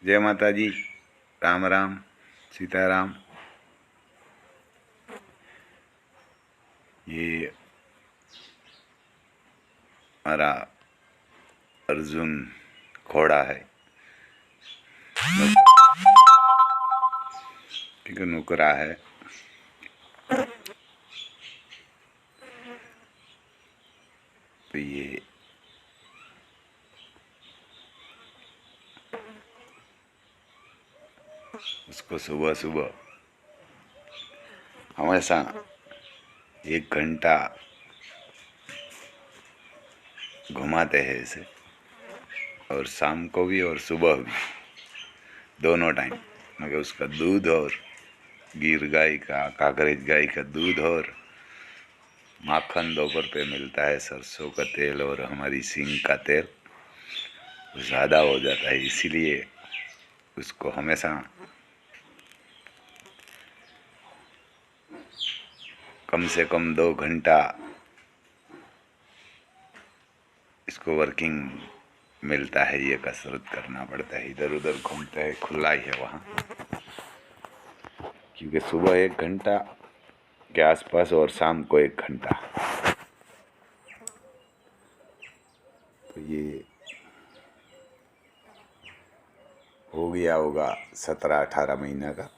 जय माता जी, राम राम, सीताराम। ये हमारा अर्जुन घोड़ा है, ठीक है, नुकरा है। तो ये उसको सुबह सुबह हमेशा 1 घंटा घुमाते हैं इसे, और शाम को भी और सुबह भी, दोनों टाइम। मगर उसका दूध और गिर गाय का, काकरेज गाय का दूध और माखन दोपहर पे मिलता है। सरसों का तेल और हमारी सींग का तेल ज़्यादा हो जाता है, इसीलिए उसको हमेशा कम से कम 2 घंटा इसको वर्किंग मिलता है। ये कसरत करना पड़ता है, इधर उधर घूमता है, खुला ही है वहाँ, क्योंकि सुबह 1 घंटा के आसपास और शाम को 1 घंटा। तो ये हो गया होगा 17-18 महीना का।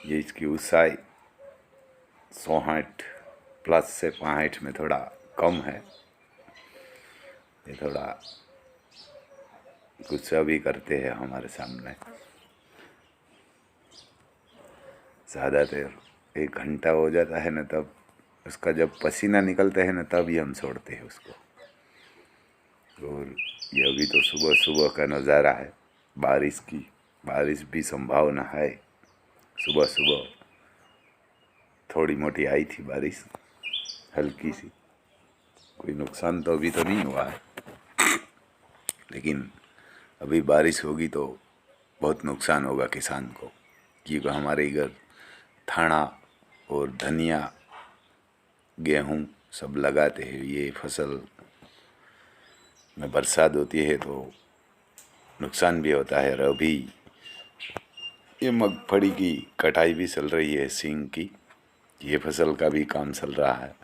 ये इसकी ऊंचाई 64 प्लस से 65 में थोड़ा कम है। ये थोड़ा गुस्सा भी करते हैं हमारे सामने। ज़्यादा देर 1 घंटा हो जाता है न, तब उसका जब पसीना निकलते हैं न, तब ही हम छोड़ते हैं उसको। और ये अभी तो सुबह सुबह का नज़ारा है, बारिश की, बारिश भी संभावना है। सुबह सुबह थोड़ी मोटी आई थी बारिश, हल्की सी। कोई नुकसान तो अभी तो नहीं हुआ है, लेकिन अभी बारिश होगी तो बहुत नुकसान होगा किसान को, क्योंकि हमारे इधर धाना और धनिया, गेहूँ सब लगाते हैं। ये फसल में बरसात होती है तो नुकसान भी होता है। और अभी ये मगफली की कटाई भी चल रही है, सींग की, ये फसल का भी काम चल रहा है।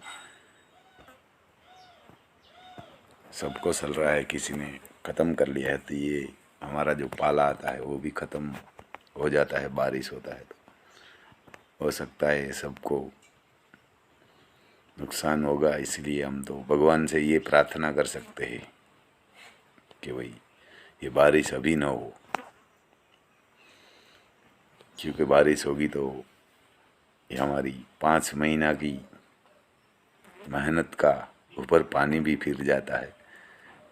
सबको चल रहा है, किसी ने ख़त्म कर लिया है। तो ये हमारा जो पाला आता है वो भी ख़त्म हो जाता है, बारिश होता है तो हो सकता है सबको नुकसान होगा। इसलिए हम तो भगवान से ये प्रार्थना कर सकते हैं कि भाई ये बारिश अभी ना हो, क्योंकि बारिश होगी तो ये हमारी 5 महीना की मेहनत का ऊपर पानी भी फिर जाता है।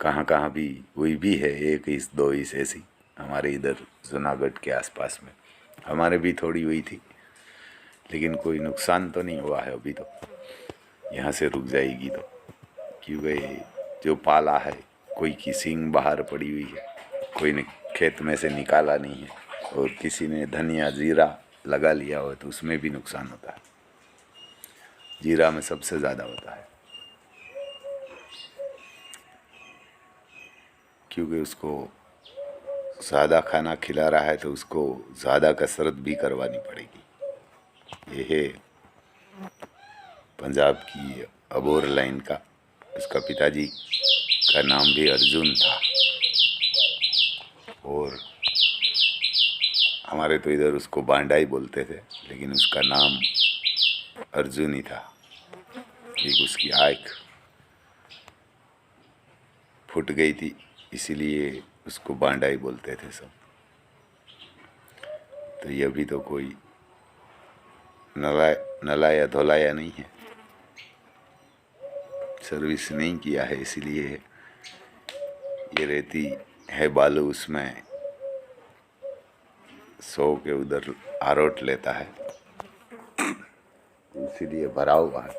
कहाँ कहाँ भी हुई भी है, 1 इंच 2 इंच ऐसी हमारे इधर जूनागढ़ के आसपास में। हमारे भी थोड़ी हुई थी, लेकिन कोई नुकसान तो नहीं हुआ है अभी। तो यहाँ से रुक जाएगी तो, क्योंकि जो पाला है, कोई की सींग बाहर पड़ी हुई है, कोई ने खेत में से निकाला नहीं है, और किसी ने धनिया जीरा लगा लिया हो तो उसमें भी नुकसान होता है। जीरा में सबसे ज़्यादा होता है, क्योंकि उसको ज़्यादा खाना खिला रहा है तो उसको ज़्यादा कसरत भी करवानी पड़ेगी। ये है पंजाब की अबोर लाइन का। उसका पिताजी का नाम भी अर्जुन था, और हमारे तो इधर उसको बांडा ही बोलते थे, लेकिन उसका नाम अर्जुन ही था। एक उसकी आँख फूट गई थी, इसीलिए उसको बांडा ही बोलते थे सब। तो ये अभी तो कोई नलाया धोलाया नहीं है, सर्विस नहीं किया है, इसीलिए ये रहती है बालू उसमें सो के उधर आरोट लेता है, इसीलिए भरा हुआ है।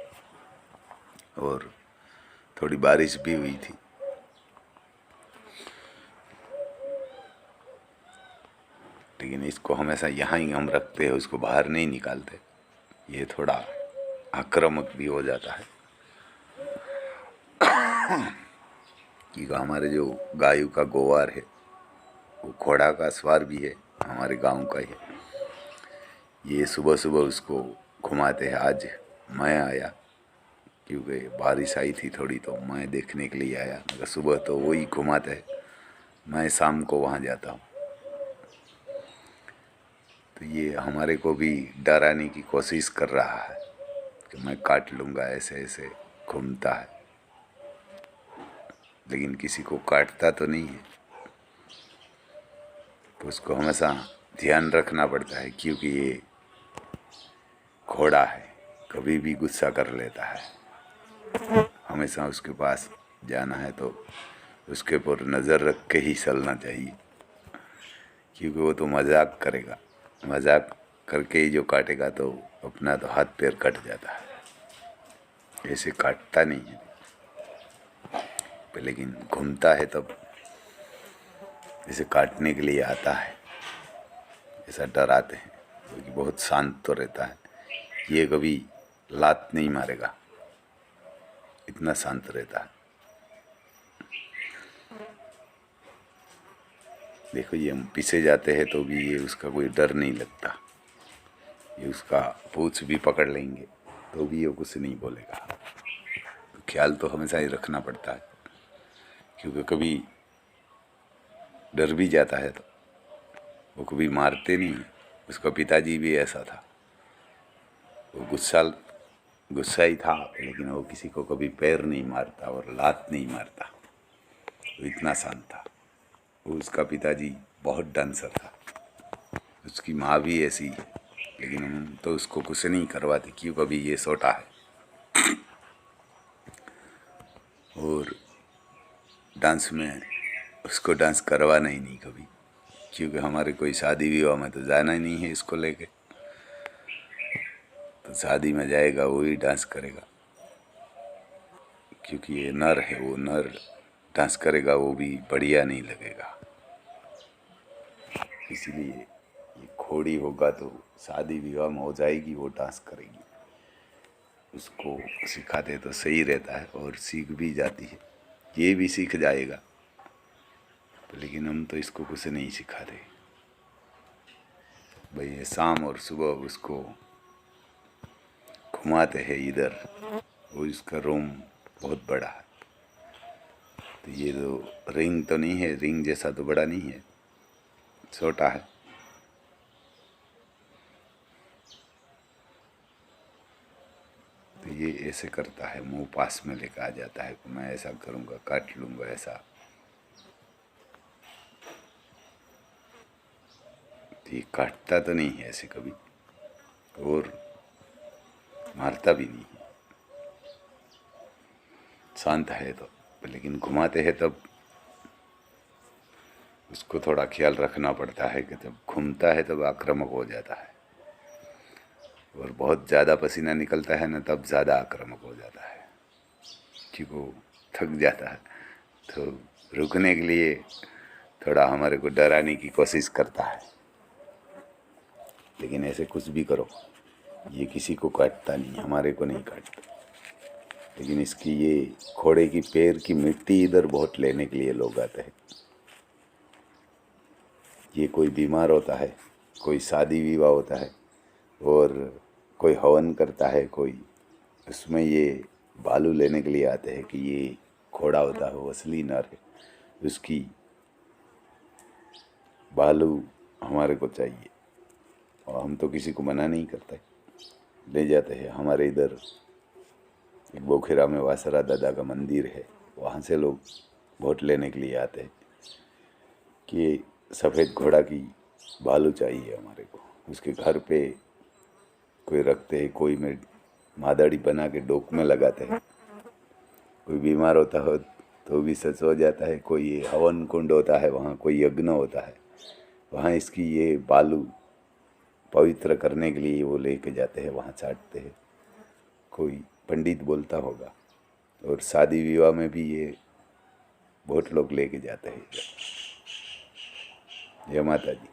और थोड़ी बारिश भी हुई थी, लेकिन इसको हमेशा यहाँ ही हम रखते हैं, उसको बाहर नहीं निकालते। ये थोड़ा आक्रामक भी हो जाता है कि हमारे जो गायों का गोवार है वो घोड़ा का सवार भी है, हमारे गांव का ही है। ये सुबह सुबह उसको घुमाते हैं। आज मैं आया क्योंकि बारिश आई थी थोड़ी, तो मैं देखने के लिए आया, मगर सुबह तो वही घुमाते हैं, मैं शाम को वहाँ जाता हूँ। तो ये हमारे को भी डराने की कोशिश कर रहा है कि मैं काट लूँगा, ऐसे ऐसे घूमता है, लेकिन किसी को काटता तो नहीं है। तो उसको हमेशा ध्यान रखना पड़ता है, क्योंकि ये घोड़ा है, कभी भी गुस्सा कर लेता है। हमेशा उसके पास जाना है तो उसके ऊपर नज़र रख के ही चलना चाहिए, क्योंकि वो तो मजाक करेगा, मजाक करके ही जो काटेगा तो अपना तो हाथ पैर कट जाता है, ऐसे काटता नहीं है। लेकिन घूमता है तब इसे काटने के लिए आता है, ऐसा डराते हैं, क्योंकि बहुत शांत तो रहता है। ये कभी लात नहीं मारेगा, इतना शांत रहता है। देखो ये हम पीछे जाते हैं तो भी ये उसका कोई डर नहीं लगता। ये उसका पूंछ भी पकड़ लेंगे तो भी ये कुछ नहीं बोलेगा। तो ख्याल तो हमेशा ही रखना पड़ता है, क्योंकि कभी डर भी जाता है तो वो कभी मारते नहीं। उसका पिताजी भी ऐसा था, वो गुस्सा ही था, लेकिन वो किसी को कभी पैर नहीं मारता और लात नहीं मारता, वो इतना शांत था। वो उसका पिताजी बहुत डांसर था, उसकी माँ भी ऐसी है, लेकिन हम तो उसको कुछ नहीं करवाते, क्यों कभी ये छोटा है। और डांस में उसको डांस करवाना ही नहीं कभी, क्योंकि हमारे कोई शादी विवाह में तो जाना ही नहीं है इसको लेके। तो शादी में जाएगा वही डांस करेगा, क्योंकि ये नर है, वो नर डांस करेगा वो भी बढ़िया नहीं लगेगा। इसीलिए ये घोड़ी होगा तो शादी विवाह में हो जाएगी, वो डांस करेगी। उसको सिखाते तो सही रहता है और सीख भी जाती है, ये भी सीख जाएगा। लेकिन हम तो इसको कुछ नहीं सिखाते भाई। ये शाम और सुबह उसको घुमाते हैं इधर। वो इसका रूम बहुत बड़ा है, तो ये तो रिंग तो नहीं है, रिंग जैसा तो बड़ा नहीं है, छोटा है। तो ये ऐसे करता है, मुंह पास में लेकर आ जाता है, मैं ऐसा करूँगा, काट लूँगा ऐसा। तो ये काटता तो नहीं है ऐसे कभी, और मारता भी नहीं है, शांत है तो। लेकिन घुमाते हैं तब उसको थोड़ा ख्याल रखना पड़ता है कि जब घूमता है तब आक्रामक हो जाता है, और बहुत ज़्यादा पसीना निकलता है ना तब ज़्यादा आक्रामक हो जाता है, क्योंकि वो थक जाता है। तो रुकने के लिए थोड़ा हमारे को डराने की कोशिश करता है, लेकिन ऐसे कुछ भी करो ये किसी को काटता नहीं, हमारे को नहीं काटता। लेकिन इसकी ये घोड़े की पैर की मिट्टी इधर बहुत लेने के लिए लोग आते हैं। ये कोई बीमार होता है, कोई शादी विवाह होता है और कोई हवन करता है कोई, उसमें ये बालू लेने के लिए आते हैं कि ये घोड़ा होता है वो असली नर है, उसकी बालू हमारे को चाहिए। और हम तो किसी को मना नहीं करते, ले जाते हैं। हमारे इधर एक बोखेरा में वासरा दादा का मंदिर है, वहाँ से लोग वोट लेने के लिए आते हैं कि सफ़ेद घोड़ा की बालू चाहिए हमारे को। उसके घर पे कोई रखते हैं, कोई में मादाड़ी बना के डोक में लगाते हैं। कोई बीमार होता हो तो भी सच हो जाता है। कोई ये हवन कुंड होता है, वहाँ कोई यज्ञ होता है, वहाँ इसकी ये बालू पवित्र करने के लिए वो लेके जाते हैं, वहाँ चाटते हैं। कोई पंडित बोलता होगा। और शादी विवाह में भी ये बहुत लोग लेके जाते हैं। जय माता दी।